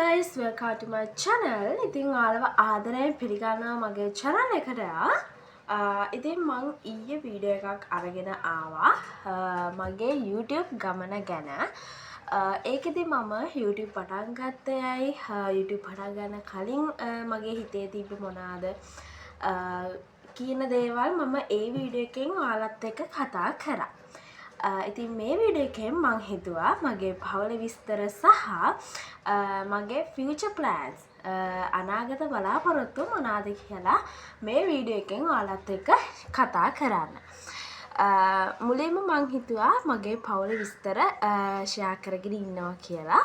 guys, welcome to my channel. ඉතින් ඔයාලව ආදරයෙන් පිළිගන්නවා මගේ channel එකට. ඉතින් මම ඊයේ වීඩියෝ එකක් අරගෙන ආවා මගේ YouTube ගමන ගැන. ඒකෙදි මම YouTube පටන් ගත්තේයි YouTube පටන් ගන්න කලින් මගේ හිතේ තිබ්බ මොනවාද කියන දේවල් මම ඒ වීඩියෝ එකෙන් ඔයාලත් එක්ක කතා කරා. ඉතින් මේ වීඩියෝ එකෙන් මං හිතුවා මගේ පවුල විස්තර සහ මගේ future plans අනාගත බලාපොරොත්තු මොනවාද කියලා මේ වීඩියෝ එකෙන් ඔයාලත් එක්ක කතා කරන්න. මුලින්ම මං හිතුවා මගේ පවුල විස්තර ෂෙයා කරගෙන ඉන්නවා කියලා.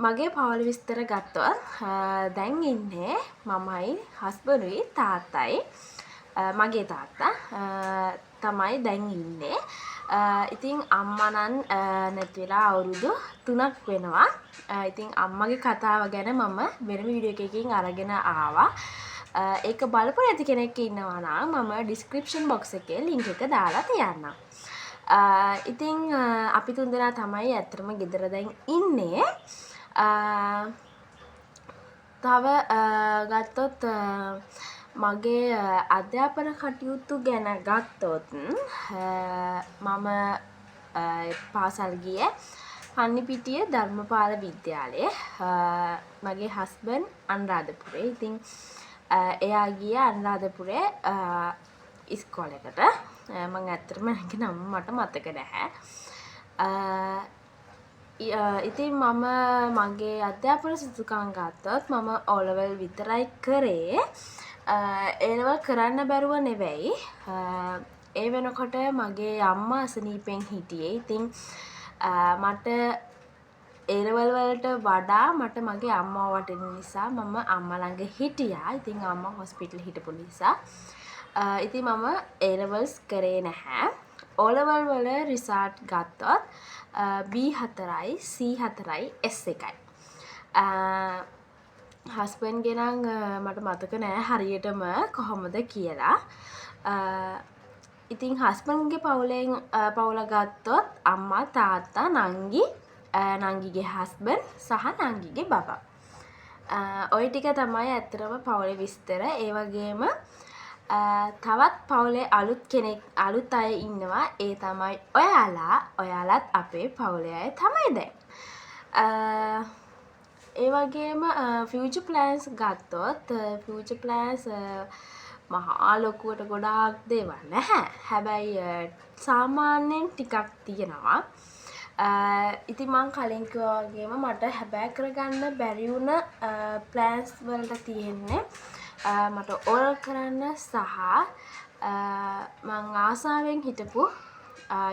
මගේ පවුල විස්තර ගත්තොත් දැන් ඉන්නේ මමයි හස්බන්ඩුයි තාත්තයි මගේ තාත්තා තමයි දැන් ඉන්නේ. ඉතින් අම්මා නම් නැති වෙලා අවුරුදු 3ක් වෙනවා. ඉතින් අම්මගේ කතාව ගැන මම වෙන වීඩියෝ එකකින් අරගෙන ආවා. ඒක බලපු නැති කෙනෙක් ඉන්නවා නම් මම description box එකේ link එක දාලා තියන්නම්. ඉතින් අපි තුන්දෙනා තමයි ඇත්තටම ගෙදර දැන් ඉන්නේ. තව ගත්තොත් මගේ අධ්‍යාපන කටයුතු ගැන ගත්තොත් මම පාසල් ගියේ පන්නිපිටිය ධර්මපාල විද්‍යාලයේ. මගේ හස්බන්ඩ් අනුරාධපුරේ. ඉතින් එයා ගියේ අනුරාධපුරේ ඉස්කෝලේකට. මම ඇත්තටම ඒකේ නම මට මතක නැහැ. ඉතින් මම මගේ අධ්‍යාපන සුසුකම් ගත්තොත් මම O level විතරයි කරේ. A level කරන්න බැරුව නෙවෙයි. ඒ වෙනකොට මගේ අම්මා අසනීපෙන් හිටියේ. ඉතින් මට A level වලට වඩා මට මගේ අම්මා වටින නිසා මම අම්මා ළඟ හිටියා. ඉතින් අම්මා හොස්පිටල් හිටපු නිසා ඉතින් මම A levels කරේ නැහැ. O level වල රිසල්ට් ගත්තොත් B4යි C4යි S1යි. හස්බන්ඩ්ගේ නම් මට මතක නෑ හරියටම කොහොමද කියලා. ඉතින් හස්බන්ඩ්ගේ පවුල ගත්තොත් අම්මා තාත්තා නංගි නංගිගේ හස්බන්ඩ් සහ නංගිගේ බබා. ඔය ටික තමයි ඇත්තටම පවුලේ විස්තර. ඒ වගේම තවත් පවුලේ අලුත් අය ඉන්නවා. ඒ තමයි ඔයාලත් අපේ පවුලේ අය තමයි දැන්. ඒ වගේම future plans ගත්තොත් future plans මහා ලොකුවට ගොඩාක් දේවල් නැහැ. හැබැයි සාමාන්‍යයෙන් ටිකක් තියෙනවා. ඉතින් මං කලින් කිව්වා වගේම මට හැබැයි කරගන්න බැරි වුණ plans වලට තියෙන්නේ මට ඕල් කරන්න සහ මං ආසාවෙන් හිටපු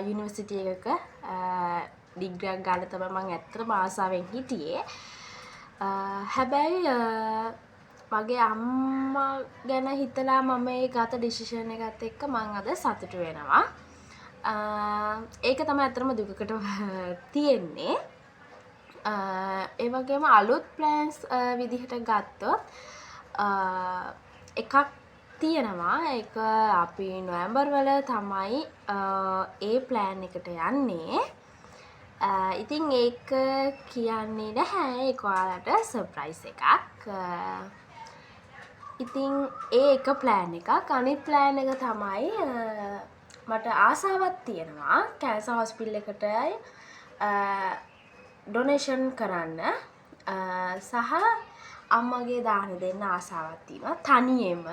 යුනිවර්සිටි එකක ඩිග්‍රියක් ගන්න තමයි මං ඇත්තටම ආසාවෙන් හිටියේ. හැබැයි මගේ අම්මා ගැන හිතලා මම ඒ ගත ඩිසිෂන් එකත් එක්ක මං අද සතුටු වෙනවා. ඒක තමයි ඇත්තටම දුකකට තියෙන්නේ. ඒ වගේම අලුත් ප්ලෑන්ස් විදිහට ගත්තොත් එකක් තියෙනවා. ඒක අපි නොවැම්බර් වල තමයි ඒ ප්ලෑන් එකට යන්නේ. ඉතින් ඒක කියන්නේ නැහැ. ඒක ඔයාලට සර්ප්‍රයිස් එකක්. ඉතින් ඒ එක ප්ලෑන් එකක්. අනිත් ප්ලෑන් එක තමයි මට ආසාවක් තියෙනවා කැන්සර් හොස්පිටල් එකට ඩොනේෂන් කරන්න සහ අම්මගේ දාන දෙන්න ආසාවක් තියෙනවා තනියෙම.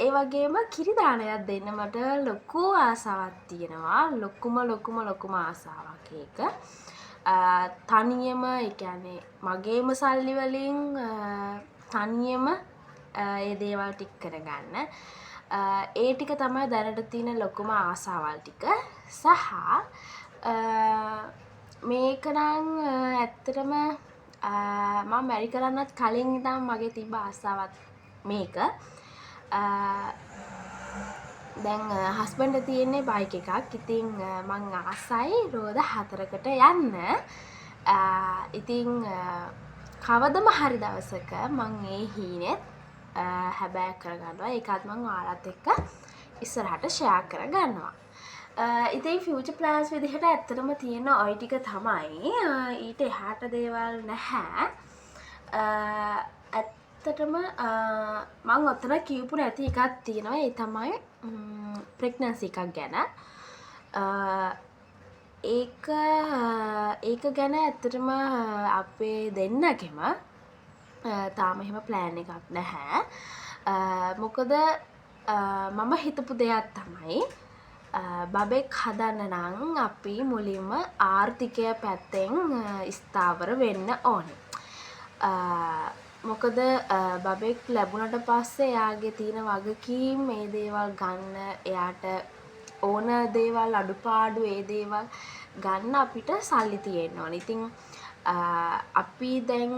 ඒ වගේම කිරි දානයක් දෙන්න මට ලොකු ආසාවක් තියෙනවා. ලොකුම ආසාවක් ඒක. තනියෙම ඒ කියන්නේ මගේම සල්ලි වලින් තනියෙම ඒ දේවල් ටික කරගන්න. ඒ ටික තමයි දැනට තියෙන ලොකුම ආසාවල් ටික. සහ මේක නම් ඇත්තටම මම මැරි කරන්නත් කලින් ඉඳන් මගේ තිබ්බ ආසාවක් මේක. දැන් හස්බන්ඩ් තියෙන්නේ බයික් එකක්. ඉතින් මං ආසයි රෝද 4කට යන්න. ඉතින් කවදම හරි දවසක මං ඒ හීනෙත් හැබෑ කරගන්නවා. ඒකත් මං ඔයාලත් එක්ක ඉස්සරහට ෂෙයා කරගන්නවා. ඉතින් ෆියුචර් ප්ලෑන්ස් විදිහට ඇත්තටම තියෙන ඔය ටික තමයි. ඊට එහාට දේවල් නැහැ. ඇත්තටම මං ඔතන කියපු නැති එකක් තියෙනවා. ඒ තමයි ප්‍රෙග්නන්සි එකක් ගැන. ඒක ගැන ඇත්තටම අපේ දෙන්නගෙම තාම එහෙම ප්ලෑන් එකක් නැහැ. මොකද මම හිතපු දෙයක් තමයි බබෙක් හදන්න නම් අපි මුලින්ම ආර්ථිකය පැත්තෙන් ස්ථාවර වෙන්න ඕනේ. මොකද බබෙක් ලැබුණට පස්සේ එයාගේ තියෙන වගකීම් මේ දේවල් ගන්න, එයාට ඕන දේවල් අඩුපාඩු ඒ දේවල් ගන්න අපිට සල්ලි තියෙන්න ඕනේ. ඉතින් අපි දැන්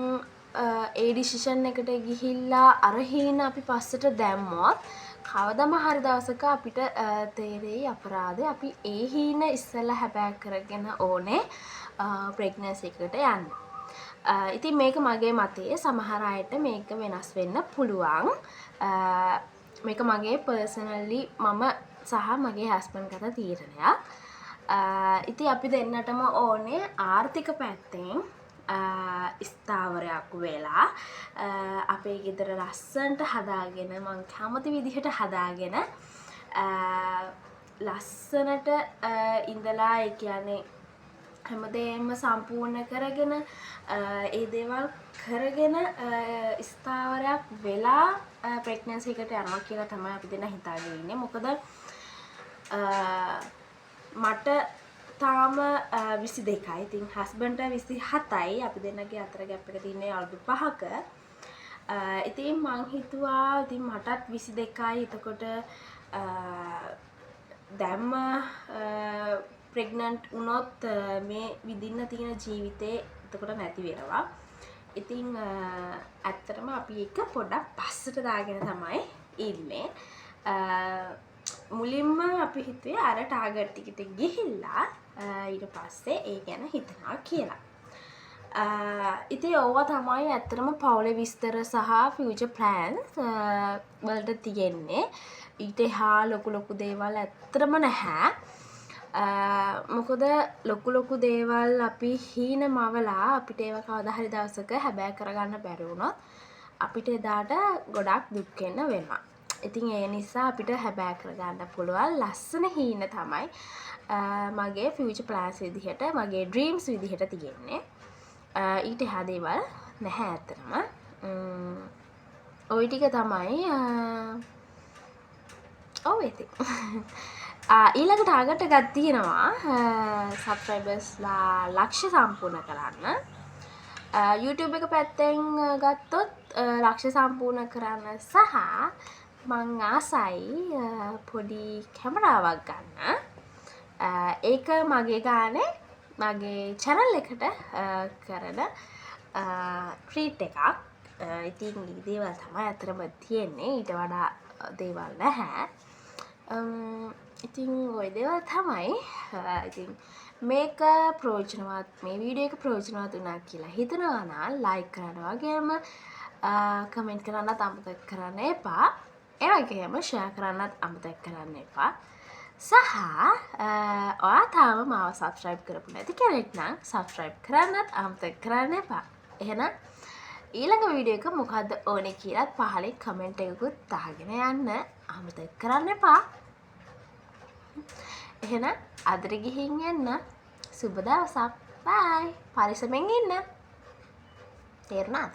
ඒ ඩිසිෂන් එකට ගිහිල්ලා අර හීන අපි පස්සට දැම්මොත් කවදම හරි දවසක අපිට තේරෙයි අපරාධේ අපි ඒ හීන ඉස්සෙල්ලා හැබෑ කරගෙන ඕනේ ප්‍රෙග්නන්සි එකට යන්න. ඉතින් මේක මගේ මතය. සමහර අයට මේක වෙනස් වෙන්න පුළුවන්. මේක මගේ පර්සනලි මම සහ මගේ හස්බන්ඩ් ගත තීරණයක්. ඉතින් අපි දෙන්නටම ඕනේ ආර්ථික පැත්තෙන් ස්ථාවරයක් වෙලා අපේ ගෙදර ලස්සනට හදාගෙන මං කැමති විදිහට හදාගෙන ලස්සනට ඉඳලා ඒ කියන්නේ හැමදේම සම්පූර්ණ කරගෙන ඒ දේවල් කරගෙන ස්ථාවරයක් වෙලා ප්‍රෙග්නන්සි එකට යනවා කියලා තමයි අපි දෙන්න හිතාගෙන ඉන්නේ. මොකද මට තාම 22යි. ඉතින් හස්බන්ඩ්ට 27යි. අපි දෙන්නගේ අතර ගැප් එක තියෙන්නේ අවුරුදු 5ක. ඉතින් මං හිතුවා ඉතින් මටත් 22යි. එතකොට දැම්ම ප්‍රෙග්නන්ට් වුණොත් මේ විඳින්න තියෙන ජීවිතේ එතකොට නැති වෙනවා. ඉතින් ඇත්තටම අපි එක පොඩ්ඩක් පස්සට දාගෙන තමයි ඉන්නේ. මුලින්ම අපි හිතුවේ අර ටාගට් එකට ගිහිල්ලා ඊට පස්සේ ඒ ගැන හිතනවා කියලා. ඉතින් ඕවා තමයි ඇත්තටම පවුලේ විස්තර සහ ෆියුචර් ප්ලෑන්ස් වලට තියෙන්නේ. ඊට එහා ලොකු දේවල් ඇත්තටම නැහැ. මොකද ලොකු දේවල් අපි හීන මවලා අපිට ඒව කවදා හරි දවසක හැබෑ කරගන්න බැරි වුණොත් අපිට එදාට ගොඩක් දුක් වෙන්න වෙනවා. ඉතින් ඒ නිසා අපිට හැබෑ කරගන්න පුළුවන් ලස්සන හීන තමයි මගේ ෆියුචර් ප්ලෑන්ස් විදිහට, මගේ ඩ්‍රීම්ස් විදිහට තියෙන්නේ. ඊට එහා දේවල් නැහැ ඇත්තටම. ওই ටික තමයි ඉතින් ඊළඟ ටාගට් එකක් තියෙනවා සබ්ස්ක්‍රයිබර්ස්ලා ලක්ෂ සම්පූර්ණ කරන්න. YouTube එක පැත්තෙන් ගත්තොත් ලක්ෂ සම්පූර්ණ කරන්න සහ මං ආසයි පොඩි කැමරාවක් ගන්න. ඒක මගේ ගානේ මගේ channel එකට කරන ට්‍රීට් එකක්. ඉතින් මේ දේවල් තමයි අතරම තියෙන්නේ. ඊට වඩා දේවල් නැහැ. ඉතින් ඔය දේවල් තමයි. ඉතින් මේක ප්‍රයෝජනවත්, මේ වීඩියෝ එක ප්‍රයෝජනවත් වුණා කියලා හිතනවා නම් ලයික් කරන්න වගේම කමෙන්ට් කරන්නත් අමතක කරන්න එපා. ඒ වගේම ෂෙයා කරන්නත් අමතක කරන්න එපා. සහ ඔයා තාම මාව සබ්ස්ක්‍රයිබ් කරපු නැති කෙනෙක් නම් සබ්ස්ක්‍රයිබ් කරන්නත් අමතක කරන්න එපා. එහෙනම් ඊළඟ වීඩියෝ එක මොකද්ද ඕනේ කියලාත් පහලින් කමෙන්ට් එකකුත් දාගෙන යන්න අමතක කරන්න එපා. එහෙනම් අදට ගිහින් එන්න. සුබ දවසක්. බයි. පරිස්සමෙන් ඉන්න. තේරුණාද?